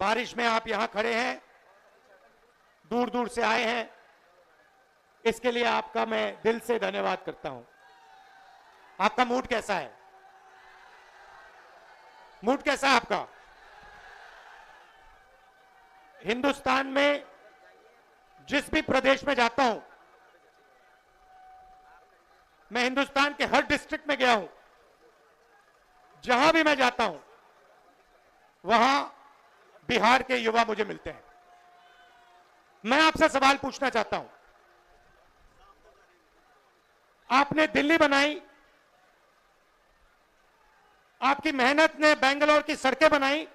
बारिश में आप यहां खड़े हैं, दूर दूर से आए हैं, इसके लिए आपका मैं दिल से धन्यवाद करता हूं। आपका मूड कैसा है? मूड कैसा है आपका? हिंदुस्तान में जिस भी प्रदेश में जाता हूं, मैं हिंदुस्तान के हर डिस्ट्रिक्ट में गया हूं, जहां भी मैं जाता हूं वहां बिहार के युवा मुझे मिलते हैं। मैं आपसे सवाल पूछना चाहता हूं, आपने दिल्ली बनाई, आपकी मेहनत ने बेंगलोर की सड़कें बनाई,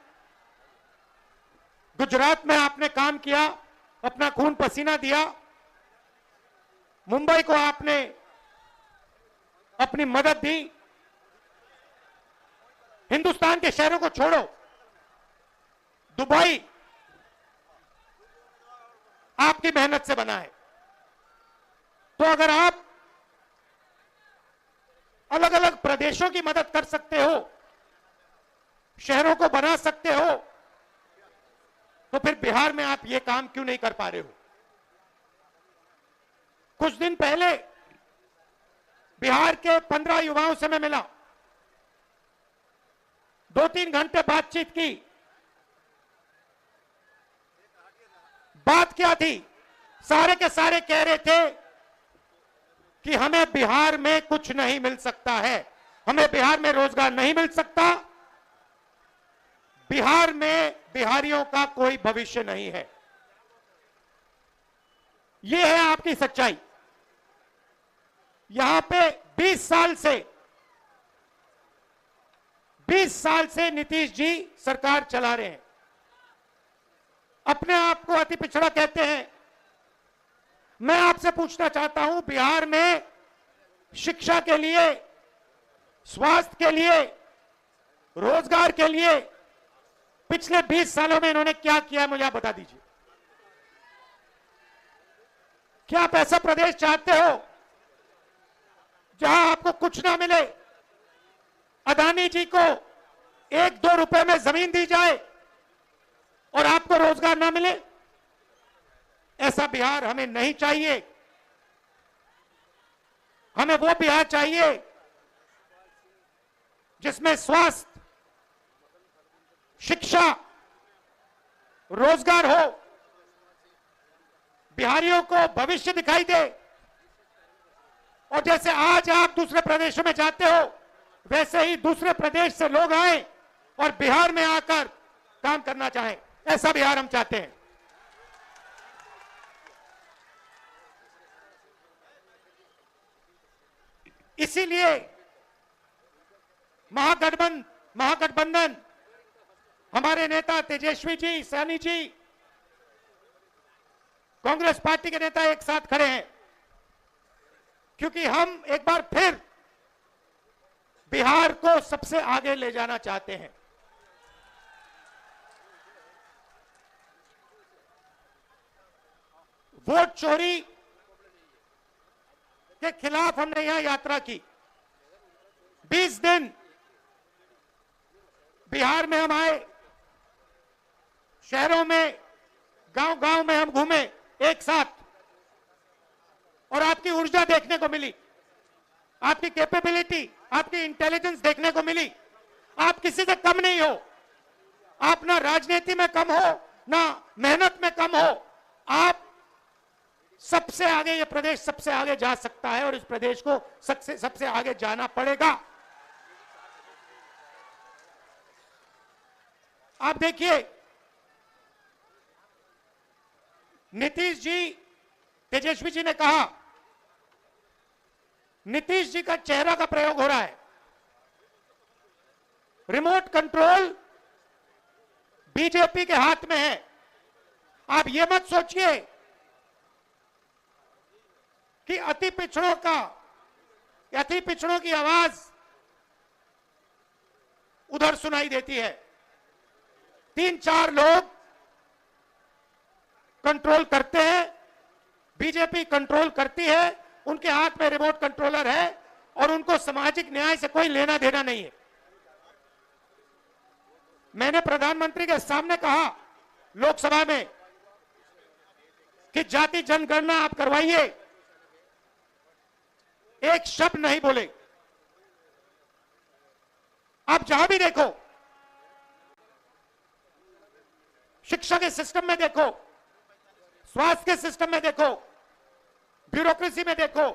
गुजरात में आपने काम किया, अपना खून पसीना दिया, मुंबई को आपने अपनी मदद दी। हिंदुस्तान के शहरों को छोड़ो, दुबई आपकी मेहनत से बना है। तो अगर आप अलग अलग प्रदेशों की मदद कर सकते हो, शहरों को बना सकते हो, तो फिर बिहार में आप ये काम क्यों नहीं कर पा रहे हो? कुछ दिन पहले बिहार के 15 युवाओं से मैं मिला, 2-3 घंटे बातचीत की। बात क्या थी? सारे के सारे कह रहे थे कि हमें बिहार में कुछ नहीं मिल सकता है, हमें बिहार में रोजगार नहीं मिल सकता, बिहार में बिहारियों का कोई भविष्य नहीं है। यह है आपकी सच्चाई। यहां पे 20 साल से नीतीश जी सरकार चला रहे हैं। अपने आप को अति पिछड़ा कहते हैं। मैं आपसे पूछना चाहता हूं, बिहार में शिक्षा के लिए, स्वास्थ्य के लिए, रोजगार के लिए पिछले 20 सालों में इन्होंने क्या किया है, मुझे आप बता दीजिए। क्या आप ऐसा प्रदेश चाहते हो जहां आपको कुछ ना मिले, अदानी जी को 1-2 रुपए में जमीन दी जाए और आपको रोजगार ना मिले? ऐसा बिहार हमें नहीं चाहिए। हमें वो बिहार चाहिए जिसमें स्वास्थ्य, शिक्षा, रोजगार हो, बिहारियों को भविष्य दिखाई दे। और जैसे आज आप दूसरे प्रदेशों में जाते हो, वैसे ही दूसरे प्रदेश से लोग आए और बिहार में आकर काम करना चाहें। ऐसा बिहार हम चाहते हैं। इसीलिए महागठबंधन, हमारे नेता तेजस्वी जी, सैनी जी, कांग्रेस पार्टी के नेता एक साथ खड़े हैं, क्योंकि हम एक बार फिर बिहार को सबसे आगे ले जाना चाहते हैं। वोट चोरी के खिलाफ हमने यहां यात्रा की। 20 दिन बिहार में हम आए, शहरों में, गांव-गांव में हम घूमे एक साथ, और आपकी ऊर्जा देखने को मिली, आपकी कैपेबिलिटी, आपकी इंटेलिजेंस देखने को मिली। आप किसी से कम नहीं हो। आप ना राजनीति में कम हो, ना मेहनत में कम हो। आप सबसे आगे, ये प्रदेश सबसे आगे जा सकता है और इस प्रदेश को सबसे आगे जाना पड़ेगा। आप देखिए, नीतीश जी, तेजस्वी जी ने कहा, नीतीश जी का चेहरा का प्रयोग हो रहा है। रिमोट कंट्रोल बीजेपी के हाथ में है। आप ये मत सोचिए कि अति पिछड़ों की आवाज उधर सुनाई देती है। 3-4 लोग कंट्रोल करते हैं, बीजेपी कंट्रोल करती है, उनके हाथ में रिमोट कंट्रोलर है और उनको सामाजिक न्याय से कोई लेना देना नहीं है। मैंने प्रधानमंत्री के सामने कहा लोकसभा में कि जाति जनगणना आप करवाइए, एक शब्द नहीं बोले। आप जहां भी देखो, शिक्षा के सिस्टम में देखो, स्वास्थ्य के सिस्टम में देखो, ब्यूरोक्रेसी में देखो,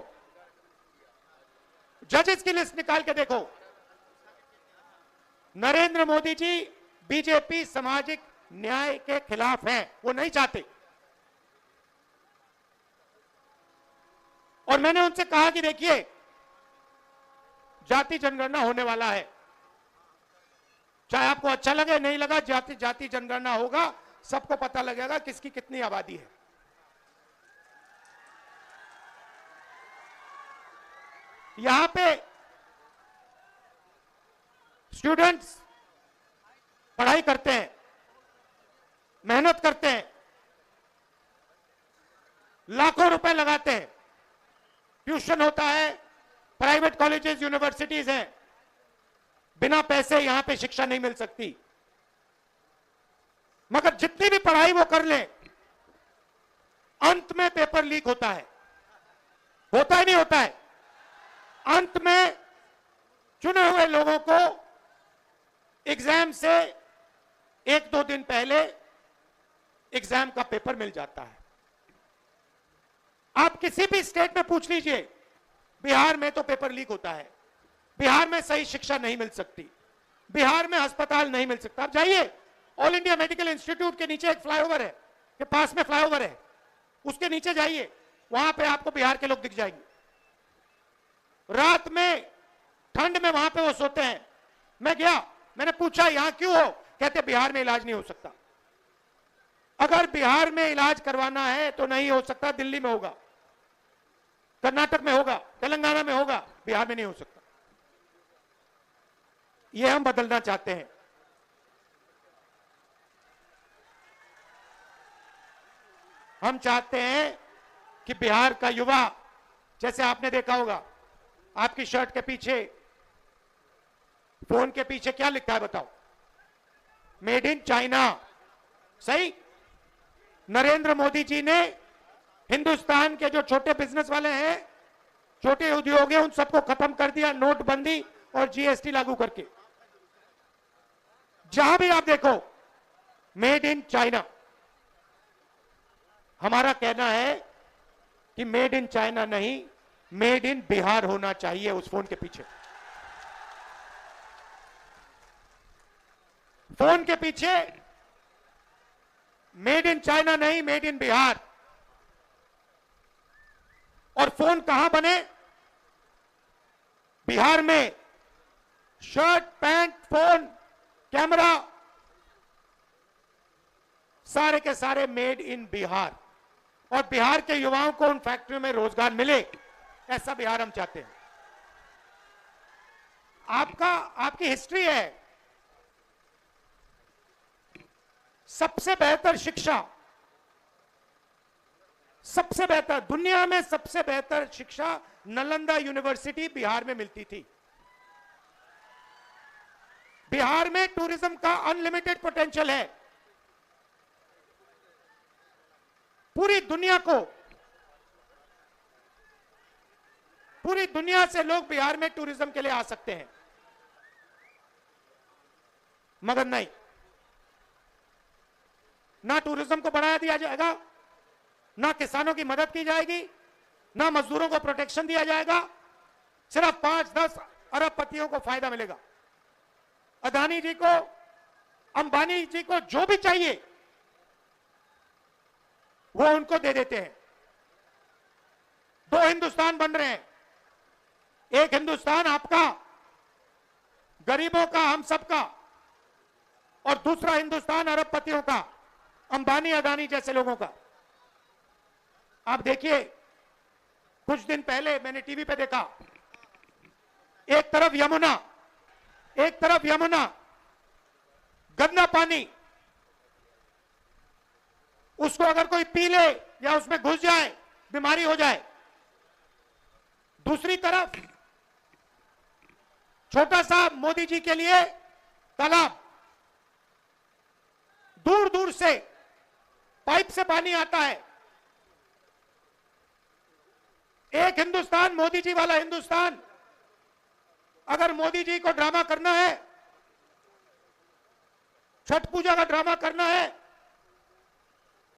जजेस की लिस्ट निकाल के देखो, नरेंद्र मोदी जी बीजेपी सामाजिक न्याय के खिलाफ हैं, वो नहीं चाहते। और मैंने उनसे कहा कि देखिए, जाति जनगणना होने वाला है, चाहे आपको अच्छा लगे नहीं लगा, जाति जनगणना होगा, सबको पता लगेगा किसकी कितनी आबादी है। यहां पे स्टूडेंट्स पढ़ाई करते हैं, मेहनत करते हैं, लाखों रुपए लगाते हैं, ट्यूशन होता है, प्राइवेट कॉलेजेस यूनिवर्सिटीज हैं, बिना पैसे यहां पे शिक्षा नहीं मिल सकती। मगर जितनी भी पढ़ाई वो कर ले, अंत में पेपर लीक होता है ही नहीं होता है। अंत में चुने हुए लोगों को एग्जाम से 1-2 दिन पहले एग्जाम का पेपर मिल जाता है। आप किसी भी स्टेट में पूछ लीजिए, बिहार में तो पेपर लीक होता है, बिहार में सही शिक्षा नहीं मिल सकती, बिहार में अस्पताल नहीं मिल सकता। आप जाइए, ऑल इंडिया मेडिकल इंस्टीट्यूट के नीचे एक फ्लाईओवर है, के पास में फ्लाईओवर है, उसके नीचे जाइए, वहां पे आपको बिहार के लोग दिख जाएंगे। रात में ठंड में वहां पे वो सोते हैं। मैं गया, मैंने पूछा यहां क्यों हो, कहते बिहार में इलाज नहीं हो सकता। अगर बिहार में इलाज करवाना है तो नहीं हो सकता, दिल्ली में होगा, कर्नाटक में होगा, तेलंगाना में होगा, बिहार में नहीं हो सकता। यह हम बदलना चाहते हैं। हम चाहते हैं कि बिहार का युवा, जैसे आपने देखा होगा, आपकी शर्ट के पीछे, फोन के पीछे क्या लिखा है बताओ? Made in China. सही? नरेंद्र मोदी जी ने हिंदुस्तान के जो छोटे बिजनेस वाले हैं, छोटे उद्योग हैं, उन सबको खत्म कर दिया, नोटबंदी और जीएसटी लागू करके। जहां भी आप देखो, मेड इन चाइना। हमारा कहना है कि मेड इन चाइना नहीं, मेड इन बिहार होना चाहिए उस फोन के पीछे। फोन के पीछे मेड इन चाइना नहीं, मेड इन बिहार। और फोन कहां बने? बिहार में। शर्ट, पैंट, फोन, कैमरा, सारे के सारे मेड इन बिहार। और बिहार के युवाओं को उन फैक्ट्रियों में रोजगार मिले, ऐसा बिहार हम चाहते हैं। आपकी हिस्ट्री है, सबसे बेहतर शिक्षा, सबसे बेहतर, दुनिया में सबसे बेहतर शिक्षा नालंदा यूनिवर्सिटी बिहार में मिलती थी। बिहार में टूरिज्म का अनलिमिटेड पोटेंशियल है। पूरी दुनिया से लोग बिहार में टूरिज्म के लिए आ सकते हैं, मगर नहीं, ना टूरिज्म को बढ़ाया दिया जाएगा, ना किसानों की मदद की जाएगी, ना मजदूरों को प्रोटेक्शन दिया जाएगा। सिर्फ 5-10 अरबपतियों को फायदा मिलेगा। अदानी जी को, अंबानी जी को जो भी चाहिए वो उनको दे देते हैं। 2 हिंदुस्तान बन रहे हैं, एक हिंदुस्तान आपका, गरीबों का, हम सबका, और दूसरा हिंदुस्तान अरबपतियों का, अंबानी अदानी जैसे लोगों का। आप देखिए, कुछ दिन पहले मैंने टीवी पे देखा, एक तरफ यमुना, गंदा पानी, उसको अगर कोई पी ले या उसमें घुस जाए, बीमारी हो जाए। दूसरी तरफ छोटा सा मोदी जी के लिए तालाब, दूर दूर से पाइप से पानी आता है। एक हिंदुस्तान, मोदी जी वाला हिंदुस्तान। अगर मोदी जी को ड्रामा करना है, छठ पूजा का ड्रामा करना है,